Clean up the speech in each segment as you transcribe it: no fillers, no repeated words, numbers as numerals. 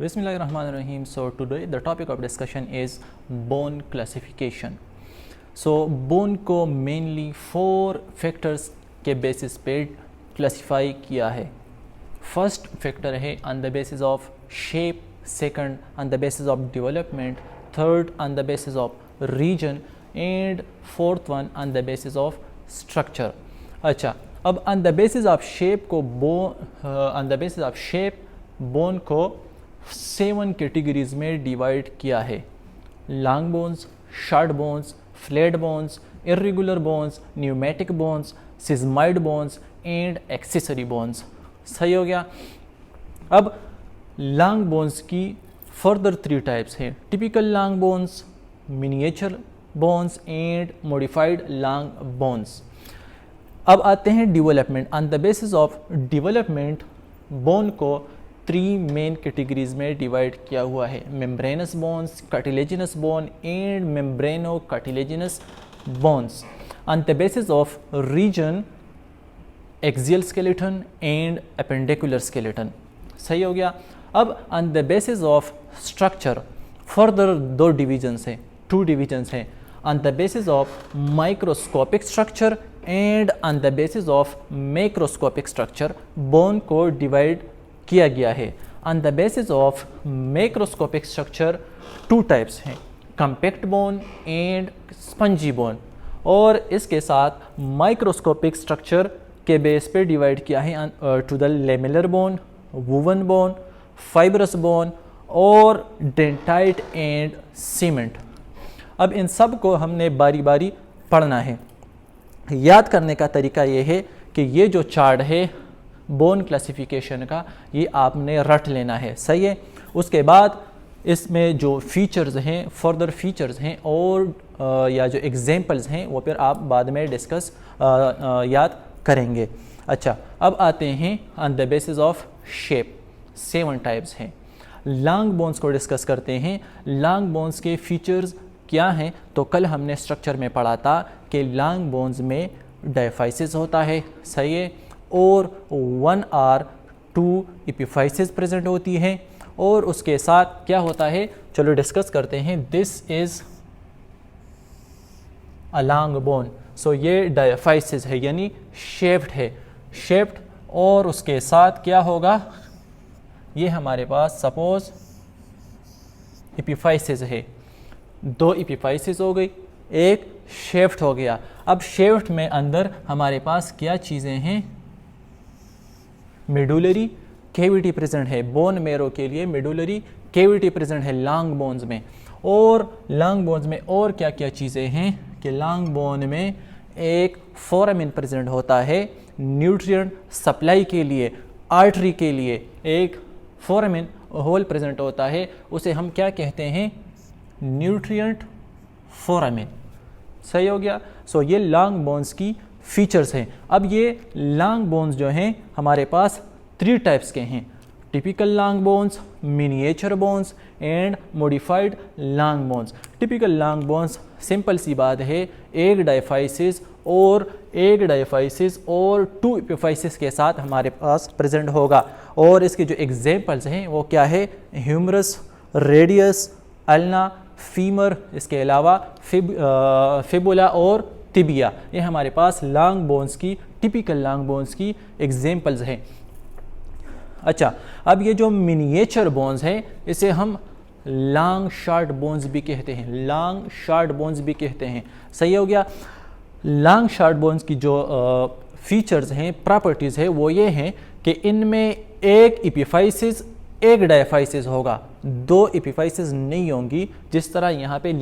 Bismillahirrahmanirrahim. So today the topic of discussion is bone classification. So bone को mainly 4 factors के basis पे classify किया है. First factor है on the basis of shape, second on the basis of development, third on the basis of region and fourth one on the basis of structure. अच्छा, अब on the basis of shape को on the basis of shape bone को 7 categories में divide किया है. Long bones, short bones, flat bones, irregular bones, pneumatic bones, sesamoid bones and accessory bones. सही हो गया. अब लॉन्ग बोन्स की फर्दर 3 टाइप्स हैं. Typical long bones, miniature bones and modified long bones. अब आते हैं development. On the basis of development bone को 3 मेन कैटेगरीज में डिवाइड किया हुआ है. Membranous bones, cartilaginous bone and membrano cartilaginous bones. On the basis of reason axial skeleton and appendicular skeleton. सही हो गया. अब on the basis of structure further 2 divisions हैं, 2 डिविजन्स हैं. On the basis of microscopic structure and on the basis of macroscopic structure bone को divide किया गया है. On the basis of macroscopic structure 2 types हैं, compact bone and spongy bone. और इसके साथ माइक्रोस्कोपिक स्ट्रक्चर के बेस पे डिवाइड किया है to the lamellar bone, woven bone, fibrous bone और डेंटाइट एंड सीमेंट. अब इन सब को हमने बारी बारी पढ़ना है. याद करने का तरीका ये है कि ये जो चार्ट है बोन क्लासिफिकेशन का, ये आपने रट लेना है. सही है. उसके बाद इसमें जो फीचर्स हैं, फर्दर फीचर्स हैं और या जो एग्जांपल्स हैं वो फिर आप बाद में डिस्कस याद करेंगे. अच्छा, अब आते हैं on the basis of shape. 7 types हैं. लॉन्ग बोन्स को डिस्कस करते हैं. लॉन्ग बोन्स के फीचर्स क्या हैं? तो कल हमने स्ट्रक्चर में पढ़ा था कि लॉन्ग बोन्स में डायफाइसिस होता है. सही है. और 1 और 2 एपिफाइसिस प्रेजेंट होती हैं. और उसके साथ क्या होता है, चलो डिस्कस करते हैं. This is a long bone. So ये डायफाइसिस है यानी शेप्ड है, शेप्ड. और उसके साथ क्या होगा, ये हमारे पास सपोज एपिफाइसिस है. 2 एपिफाइसिस हो गई, एक शेफ्ट हो गया. अब शेफ्ट में अंदर हमारे पास क्या चीज़ें हैं, मेडुलरी कैविटी प्रेजेंट है. बोन मेरो के लिए मेडुलरी कैविटी प्रेजेंट है लॉन्ग बोन्स में. और लॉन्ग बोन्स में और क्या क्या चीज़ें हैं कि लॉन्ग बोन में एक फोरामिन प्रेजेंट होता है न्यूट्रिएंट सप्लाई के लिए. आर्टरी के लिए एक फोरामिन होल प्रेजेंट होता है, उसे हम क्या कहते हैं, न्यूट्रिएंट फोरामिन. सही हो गया. सो ये लॉन्ग बोन्स की फीचर्स हैं. अब ये लॉन्ग बोन्स जो हैं हमारे पास 3 टाइप्स के हैं. Typical long bones, miniature bones and modified long bones. Typical long bones simple सी बात है, एक डायफाइसिस और 2 एपिफाइसिस के साथ हमारे पास प्रेजेंट होगा. और इसके जो एग्जांपल्स हैं वो क्या है, ह्यूमरस, रेडियस, अल्ना, फीमर, इसके अलावा फिबुला और तिबिया. ये हमारे पास लॉन्ग बोन्स की, टिपिकल लॉन्ग बोन्स की एग्जांपल्स हैं. अच्छा, अब ये जो मिनिएचर बोन्स हैं इसे हम लॉन्ग शॉर्ट बोन्स भी कहते हैं, लॉन्ग शॉर्ट बोन्स भी कहते हैं. सही हो गया. लॉन्ग शॉर्ट बोन्स की जो फीचर्स हैं, प्रॉपर्टीज़ है, वो ये हैं कि इनमें एक एपिफाइसिस, एक डायफाइसिस होगा, 2 एपिफाइसिस नहीं होंगी जिस तरह यहाँ पे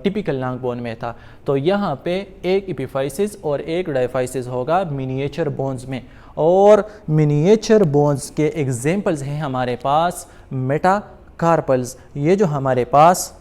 टिपिकल लॉन्ग बोन में था. तो यहाँ पे एक एपिफाइसिस और एक डायफाइसिस होगा मिनिएचर बोन्स में. और मिनिएचर बोन्स के एग्जांपल्स हैं हमारे पास मेटाकार्पल्स. ये जो हमारे पास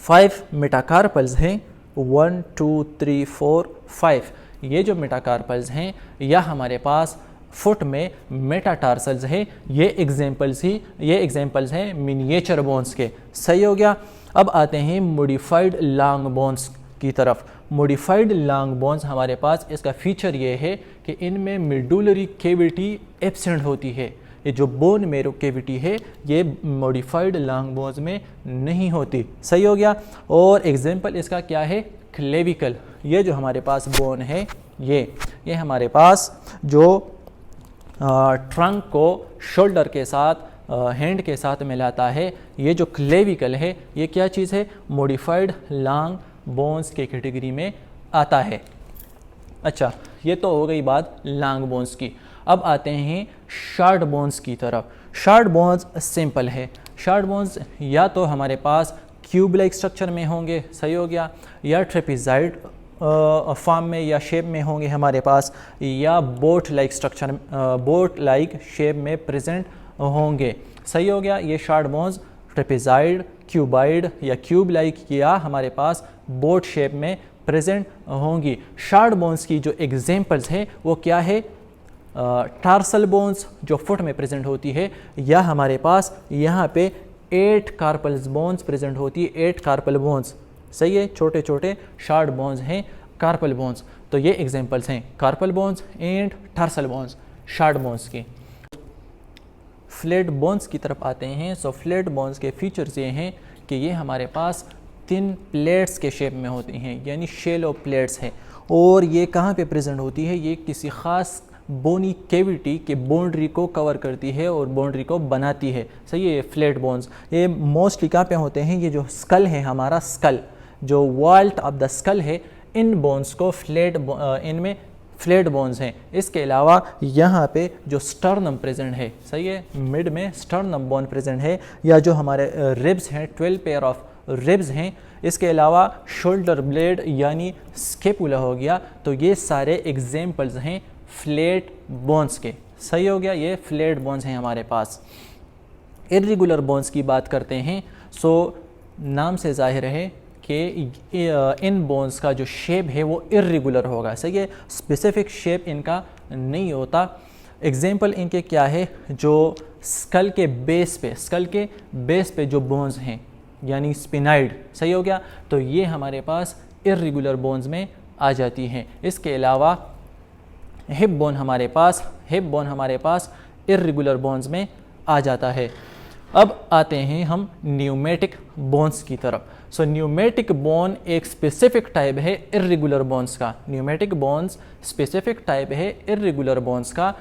5 मेटाकार्पल्स हैं, 1 2 3 4 5, ये जो मेटाकार्पल्स हैं या हमारे पास फुट में मेटाटार्सल्स है. ये एग्जांपल्स हैं मिनिएचर बोन्स के. सही हो गया. अब आते हैं मॉडिफाइड लॉन्ग बोन्स की तरफ. मॉडिफाइड लॉन्ग बोन्स हमारे पास, इसका फीचर ये है कि इनमें मेडुलरी कैविटी एब्सेंट होती है ये जो बोन मेरो कैविटी है ये मॉडिफाइड लॉन्ग बोन्स में नहीं होती। सही हो गया। और एग्जांपल इसका क्या है, क्लेविकल। ये जो हमारे पास बोन है ये हमारे पास जो ट्रंक को शोल्डर के साथ हैंड के साथ मिलाता है, ये जो क्लेविकल है ये क्या चीज़ है, मॉडिफाइड लॉन्ग बोन्स के कैटेगरी में आता है। अच्छा, ये तो हो गई बात लॉन्ग बोन्स की। अब आते हैं शॉर्ट बोन्स की तरफ। शॉर्ट बोन्स सिंपल है। शॉर्ट बोन्स या तो हमारे पास क्यूब लाइक स्ट्रक्चर में होंगे, सही हो गया, या ट्रेपेज़ॉइड फॉर्म में या शेप में होंगे हमारे पास, या boat like structure, boat like shape में प्रेजेंट होंगे। सही हो गया। ये शॉर्ट बोन्स ट्रेपेज़ॉइड, क्यूबाइड या क्यूब लाइक या हमारे पास बोट शेप में प्रेजेंट होंगी। शॉर्ट बोन्स की जो एग्जांपल्स है वो क्या है, टार्सल बोन्स जो फुट में प्रेजेंट होती है, या हमारे पास यहाँ पे 8 कार्पल बोन्स प्रेजेंट होती है, 8 कार्पल बोन्स। सही है, छोटे छोटे शॉर्ट बोन्स हैं कार्पल बोन्स। तो ये एग्जांपल्स हैं carpal bones and tarsal bones short bones की। फ्लैट बोन्स की तरफ आते हैं। सो फ्लैट बोन्स के फीचर्स ये हैं कि ये हमारे पास 3 प्लेट्स के शेप में होती हैं, यानी शैलो प्लेट्स हैं। और ये कहाँ पे प्रेजेंट होती है, ये किसी ख़ास बोनी कैविटी के बाउंड्री को कवर करती है और बाउंड्री को बनाती है। सही है। ये फ्लैट बोन्स ये मोस्टली कहाँ पे होते हैं, ये जो स्कल है हमारा, स्कल जो वॉल्ट ऑफ द स्कल है, इन बोन्स को इनमें फ्लैट बोन्स हैं। इसके अलावा यहाँ पे जो स्टर्नम प्रेजेंट है, सही है, मिड में स्टर्नम बोन प्रेजेंट है, या जो हमारे रिब्स हैं 12 पेयर ऑफ रिब्स हैं। इसके अलावा शोल्डर ब्लेड यानी स्केपुला हो गया। तो ये सारे एग्जांपल्स हैं फ्लैट बोन्स के। सही हो गया। ये फ्लैट बोन्स हैं हमारे पास। इर्रेगुलर बोन्स की बात करते हैं। सो नाम से जाहिर है कि इन बोन्स का जो शेप है वो इर्रेगुलर होगा। सही है, स्पेसिफिक शेप इनका नहीं होता। एग्जांपल इनके क्या है, जो स्कल के बेस पे जो बोन्स हैं यानी स्पिनाइड, सही हो गया, तो ये हमारे पास इर्रेगुलर बोन्स में आ जाती हैं। इसके अलावा हिप बोन हमारे पास इर्रेगुलर बोन्स में आ जाता है। अब आते हैं हम न्यूमेटिक बोन्स की तरफ। सो न्यूमेटिक बोन एक स्पेसिफिक टाइप है इर्रेगुलर बोन्स का। न्यूमेटिक बोन्स स्पेसिफिक टाइप है इर्रेगुलर बोन्स का।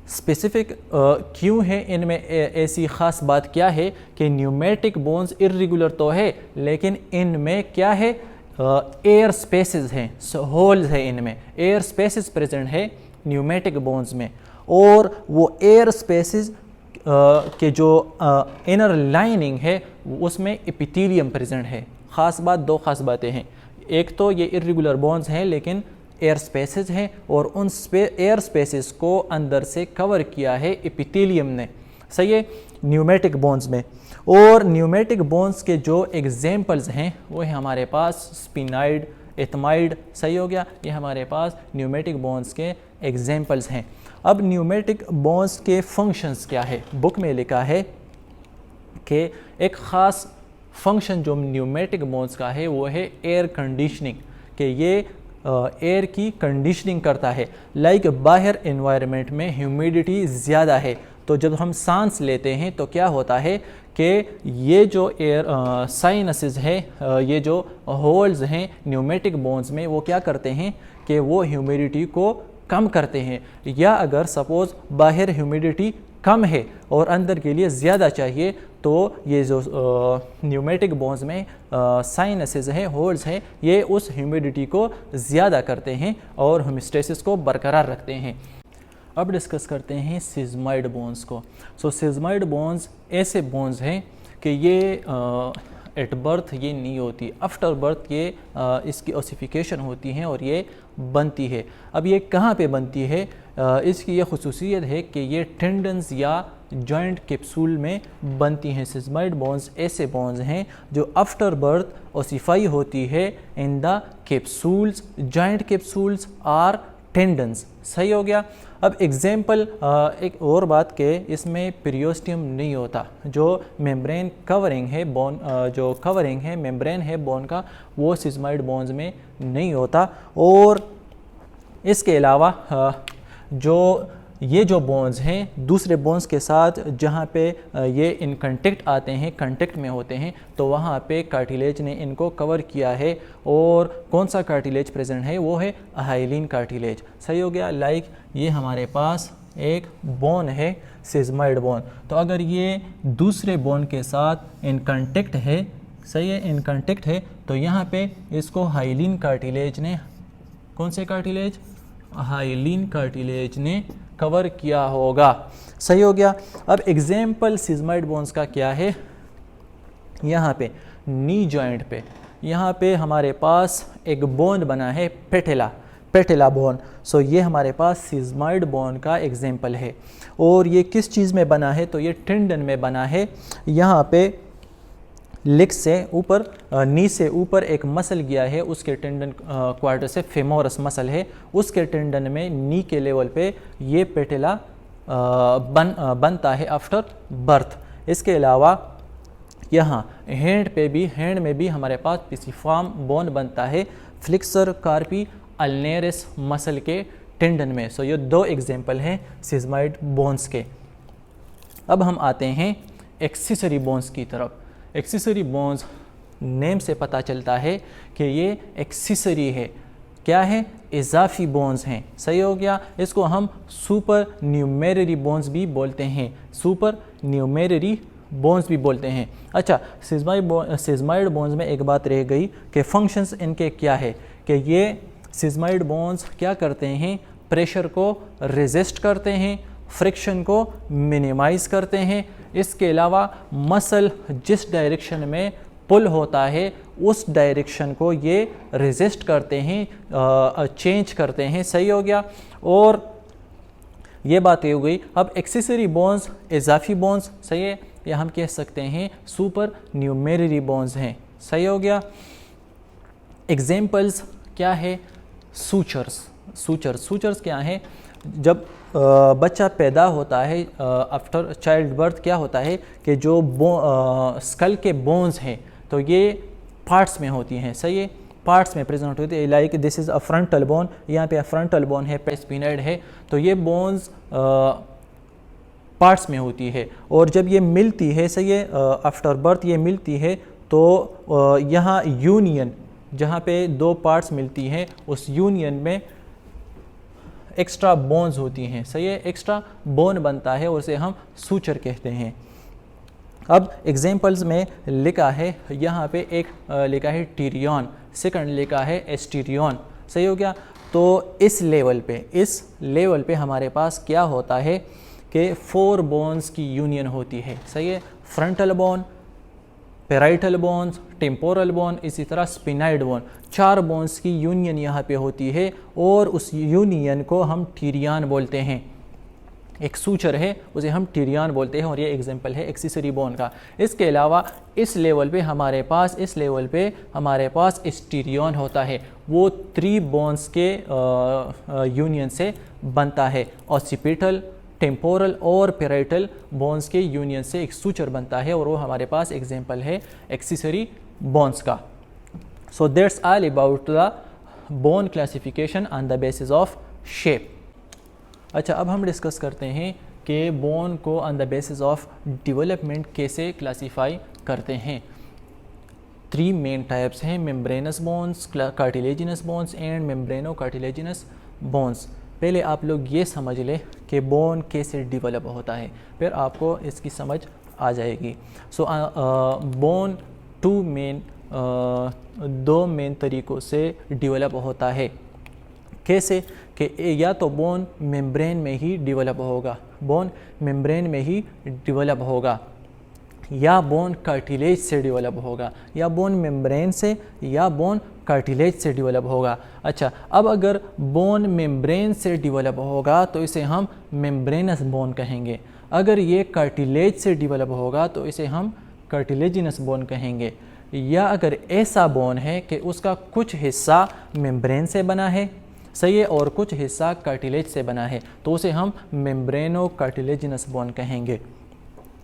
स्पेसिफिक क्यों है, इनमें ऐसी ख़ास बात क्या है कि न्यूमेटिक बोन्स इर्रेगुलर तो है लेकिन इनमें क्या है, एयर स्पेसेस हैं, होल्स है, इनमें एयर स्पेसेस प्रेजेंट है न्यूमेटिक बोन्स में। और वो एयर स्पेसेस के जो इनर लाइनिंग है उसमें एपिथेलियम प्रेजेंट है। ख़ास बात, 2 ख़ास बातें हैं। एक तो ये इर्रेगुलर बोन्स हैं लेकिन एयर स्पेसेस हैं, और उन एयर स्पेसेस को अंदर से कवर किया है एपिथेलियम ने। सही है, न्यूमेटिक बोन्स में। और न्यूमेटिक बोन्स के जो एग्जांपल्स हैं वो है हमारे पास स्पिनाइड, एथमाइड। सही हो गया, ये हमारे पास न्यूमेटिक बोन्स के एग्जांपल्स हैं। अब न्यूमेटिक बोन्स के फंक्शंस क्या है, बुक में लिखा है कि एक ख़ास फंक्शन जो न्यूमेटिक बोन्स का है वो है एयर कंडीशनिंग, कि ये एयर की कंडीशनिंग करता है। लाइक बाहर एनवायरनमेंट में ह्यूमिडिटी ज़्यादा है, तो जब हम सांस लेते हैं तो क्या होता है कि ये जो एयर साइनसेस है, ये जो होल्स हैं न्यूमेटिक बोन्स में, वो क्या करते हैं कि वो ह्यूमिडिटी को कम करते हैं। या अगर सपोज़ बाहर ह्यूमिडिटी कम है और अंदर के लिए ज़्यादा चाहिए, तो ये जो न्यूमेटिक बोन्स में साइनसेस हैं, होल्स हैं, ये उस ह्यूमिडिटी को ज़्यादा करते हैं और होमोस्टेसिस को बरकरार रखते हैं। अब डिस्कस करते हैं सिस्मॉइड बोन्स को। सो सिस्मॉइड बोन्स ऐसे बोन्स हैं कि ये एट बर्थ ये नहीं होती, आफ्टर बर्थ ये इसकी ओसिफिकेशन होती हैं और ये बनती है। अब ये कहाँ पे बनती है, इसकी ये खुसूसियत है कि ये टेंडन्स या जॉइंट कैप्सूल में बनती हैं। सिस्मॉइड बोन्स ऐसे बोन्स हैं जो आफ्टर बर्थ ओसिफाई होती है in the capsules, joint capsules और टेंडन्स। सही हो गया। अब एग्जाम्पल एक और बात के, इसमें पेरियोस्टियम नहीं होता, जो मेम्ब्रेन कवरिंग है बोन, जो कवरिंग है मेम्ब्रेन है बोन का, वो सिस्मॉइड बोन्स में नहीं होता। और इसके अलावा जो ये जो बोन्स हैं दूसरे बोन्स के साथ जहाँ पे ये इन कांटेक्ट आते हैं, कांटेक्ट में होते हैं, तो वहाँ पे कार्टिलेज ने इनको कवर किया है। और कौन सा कार्टिलेज प्रेजेंट है, वो है हाइलिन कार्टिलेज। सही हो गया। लाइक ये हमारे पास एक बोन है सिग्मॉइड बोन, तो अगर ये दूसरे बोन के साथ इन कांटेक्ट है, सही है, इन कांटेक्ट है, तो यहाँ पे इसको हाइलिन कार्टिलेज ने, कौन से कार्टिलेज, हाइलिन कार्टिलेज ने कवर किया होगा। सही हो गया। अब एग्जाम्पल सिग्मॉइड बोन्स का क्या है, यहाँ पे नी जॉइंट पे यहाँ पे हमारे पास एक बोन बना है पेटेला बोन। सो ये हमारे पास सिग्मॉइड बोन का एग्जाम्पल है। और ये किस चीज़ में बना है, तो ये टेंडन में बना है। यहाँ पे लेग से ऊपर, नी से ऊपर एक मसल गया है, उसके टेंडन क्वार्टर से फेमोरस मसल है, उसके टेंडन में नी के लेवल पे ये पेटेला बनता है आफ्टर बर्थ। इसके अलावा यहाँ हैंड में भी हमारे पास पिसिफॉर्म बोन बनता है फ्लेक्सर कार्पी अल्नेरिस मसल के टेंडन में। सो ये दो एग्जाम्पल हैं सिग्मॉइड बोन्स के। अब हम आते हैं एक्सेसरी बोन्स की तरफ। एक्सेसरी बोन्स नेम से पता चलता है कि ये एक्सेसरी है, क्या है, इजाफी बोन्स हैं। सही हो गया। इसको हम सुपर न्यूमेररी बोन्स भी बोलते हैं, सुपर न्यूमेररी बोन्स भी बोलते हैं। अच्छा, सिग्मॉइड बोन्स में एक बात रह गई कि फंक्शंस इनके क्या है, कि ये सिग्मॉइड बोन्स क्या करते हैं, प्रेशर को रेजिस्ट करते हैं, फ्रिक्शन को मिनिमाइज करते हैं। इसके अलावा मसल जिस डायरेक्शन में पुल होता है उस डायरेक्शन को ये रेजिस्ट करते हैं, चेंज करते हैं। सही हो गया। और ये बात हो गई। अब एक्सेसरी बोन्स, इजाफी बोन्स, सही है, या हम कह सकते हैं सुपर न्यूमेररी बोन्स हैं। सही हो गया। एग्जाम्पल्स क्या है, सूचर्स क्या है, जब बच्चा पैदा होता है आफ्टर चाइल्ड बर्थ क्या होता है कि जो स्कल के बोन्स हैं तो ये पार्ट्स में होती हैं। सही है, पार्ट्स में प्रेजेंट होती है। Like this is a frontal bone, यहाँ पे फ्रंटल बोन है, स्पिनॉइड है, तो ये बोन्स पार्ट्स में होती है। और जब ये मिलती है, सही है, आफ्टर बर्थ ये मिलती है, तो यहाँ यूनियन, जहाँ पे दो पार्ट्स मिलती हैं, उस यूनियन में एक्स्ट्रा बोन्स होती हैं। सही है, एक्स्ट्रा बोन बनता है और उसे हम सूचर कहते हैं। अब एग्जाम्पल्स में लिखा है, यहाँ पे एक लिखा है टीरियन, सेकंड लिखा है एस्टीरियन। सही हो गया। तो इस लेवल पे हमारे पास क्या होता है कि 4 बोन्स की यूनियन होती है। सही है, frontal bone, parietal bones, temporal bone, इसी तरह स्पिनॉइड बोन, 4 बोन्स की यूनियन यहाँ पे होती है और उस यूनियन को हम टीरियन बोलते हैं। एक सूचर है उसे हम टीरियन बोलते हैं और ये एग्जांपल है एक्सेसरी बोन का। इसके अलावा इस लेवल पे हमारे पास एस्टीरियन होता है, वो 3 बोन्स के यूनियन से बनता है। ऑसिपिटल, टेम्पोरल और पेराइटल बोन्स के यूनियन से एक सूचर बनता है और वो हमारे पास एग्जांपल है एक्सेसरी बोन्स का। So that's all about the bone classification on the basis of shape. अच्छा, अब हम डिस्कस करते हैं कि बोन को on the basis of development कैसे क्लासीफाई करते हैं। 3 मेन टाइप्स हैं, membranous bones, cartilaginous bones and membrano cartilaginous bones. पहले आप लोग ये समझ लें कि बोन कैसे डेवलप होता है, फिर आपको इसकी समझ आ जाएगी। सो बोन 2 मेन तरीक़ों से डेवलप होता है। कैसे कि या तो बोन मेम्ब्रेन में ही डेवलप होगा, या बोन कार्टिलेज से डेवलप होगा, या बोन मेम्ब्रेन से या बोन कार्टिलेज से डेवलप होगा। अच्छा, अब अगर बोन मेम्ब्रेन से डेवलप होगा तो इसे हम मेम्ब्रेनस बोन कहेंगे। अगर ये कार्टिलेज से डेवलप होगा तो इसे हम कार्टिलेजिनस बोन कहेंगे। या अगर ऐसा बोन है कि उसका कुछ हिस्सा मेम्ब्रेन से बना है, सही है, और कुछ हिस्सा कार्टिलेज से बना है, तो उसे हम मेम्ब्रेनो कार्टिलेजिनस बोन कहेंगे।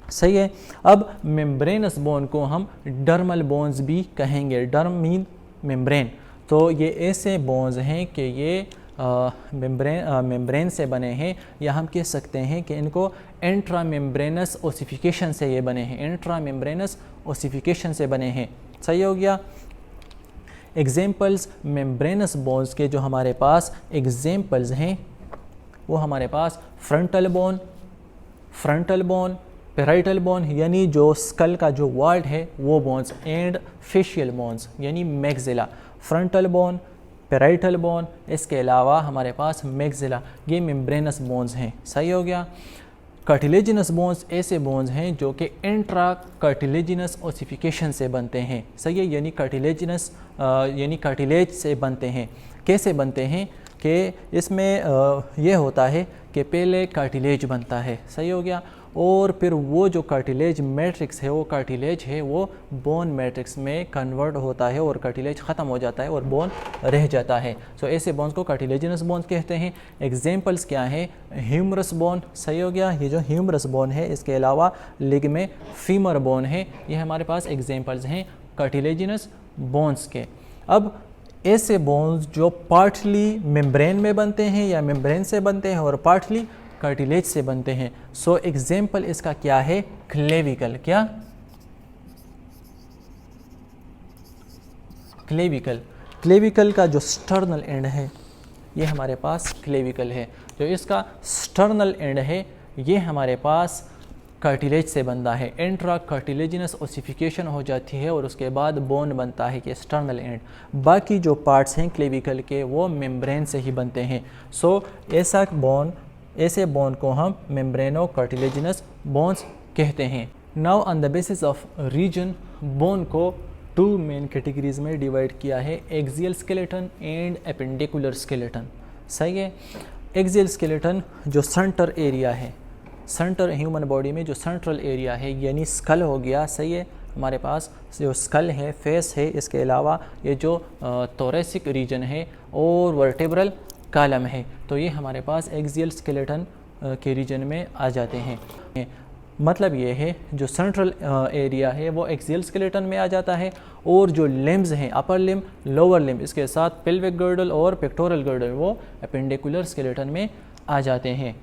सही है। अब मेम्ब्रेनस बोन को हम डर्मल बोन्स भी कहेंगे। डर्म मीन मेम्ब्रेन। तो ये ऐसे बोन्स हैं कि ये मेम्ब्रेन से बने हैं, या हम कह सकते हैं कि इनको इंट्रा मेम्ब्रेनस ओसिफिकेशन से ये बने हैं, इंट्रा मेम्ब्रेनस ओसिफिकेशन से बने हैं। सही हो गया। एग्जाम्पल्स मेम्ब्रेनस बोन्स के जो हमारे पास एग्जाम्पल्स हैं वो हमारे पास फ्रंटल बोन, पेराइटल बोन यानी जो स्कल का जो वाल्ड है वो बोन्स, एंड फेशियल बोन्स यानी maxilla. Frontal bone, parietal bone, इसके अलावा हमारे पास मैक्सिला, ये मेम्ब्रेनस बोन्स हैं। सही हो गया। कार्टिलेजिनस बोन्स ऐसे बोन्स हैं जो कि इंट्रा कार्टिलेजिनस ओसिफिकेशन से बनते हैं। सही है, यानी कार्टिलेज से बनते हैं। कैसे बनते हैं कि इसमें ये होता है कि पहले कार्टिलेज बनता है। सही हो गया। और फिर वो जो कार्टिलेज मैट्रिक्स है, वो कार्टिलेज है वो बोन मैट्रिक्स में कन्वर्ट होता है और कार्टिलेज ख़त्म हो जाता है और बोन रह जाता है। सो ऐसे बोन्स को कार्टिलेजिनस बोन्स कहते हैं। एग्जाम्पल्स क्या हैं? Humerus bone. सही हो गया। ये जो ह्यूमरस बोन है, इसके अलावा लेग में फीमर बोन है, ये हमारे पास एग्जाम्पल्स हैं कार्टिलेजिनस बोन्स के। अब ऐसे बोन्स जो पार्टली मेम्ब्रेन में बनते हैं या मेम्ब्रेन से बनते हैं और पार्टली कार्टिलेज से बनते हैं। सो एग्जाम्पल इसका क्या है? क्लेविकल। क्या? क्लेविकल का जो स्टर्नल एंड है ये हमारे पास क्लेविकल है। जो इसका स्टर्नल एंड है ये हमारे पास कार्टिलेज से बनता है। इंट्रा कार्टिलेजिनस ओसिफिकेशन हो जाती है और उसके बाद बोन बनता है कि स्टर्नल एंड। बाकी जो पार्ट्स हैं क्लेविकल के वो मेम्ब्रेन से ही बनते हैं। सो ऐसे बोन को हम मेम्ब्रेनो कार्टिलेजिनस बोन्स कहते हैं। Now on the basis of region, bone को 2 मेन कैटेगरीज में डिवाइड किया है, axial skeleton and appendicular skeleton. सही है। एक्सियल स्केलेटन जो सेंटर एरिया है, सेंटर ह्यूमन बॉडी में जो सेंट्रल एरिया है यानी स्कल हो गया। सही है। हमारे पास जो स्कल है, फेस है, इसके अलावा ये जो थोरेसिक रीजन है और वर्टेब्रल कॉलम है, तो ये हमारे पास एक्सियल स्केलेटन के रीजन में आ जाते हैं। मतलब ये है जो सेंट्रल एरिया है वो एक्सियल स्केलेटन में आ जाता है और जो लिम्स हैं, अपर लिम, लोअर लिम, इसके साथ पेल्विक गर्डल और पेक्टोरल गर्डल वो एपेंडिकुलर स्केलेटन में आ जाते हैं।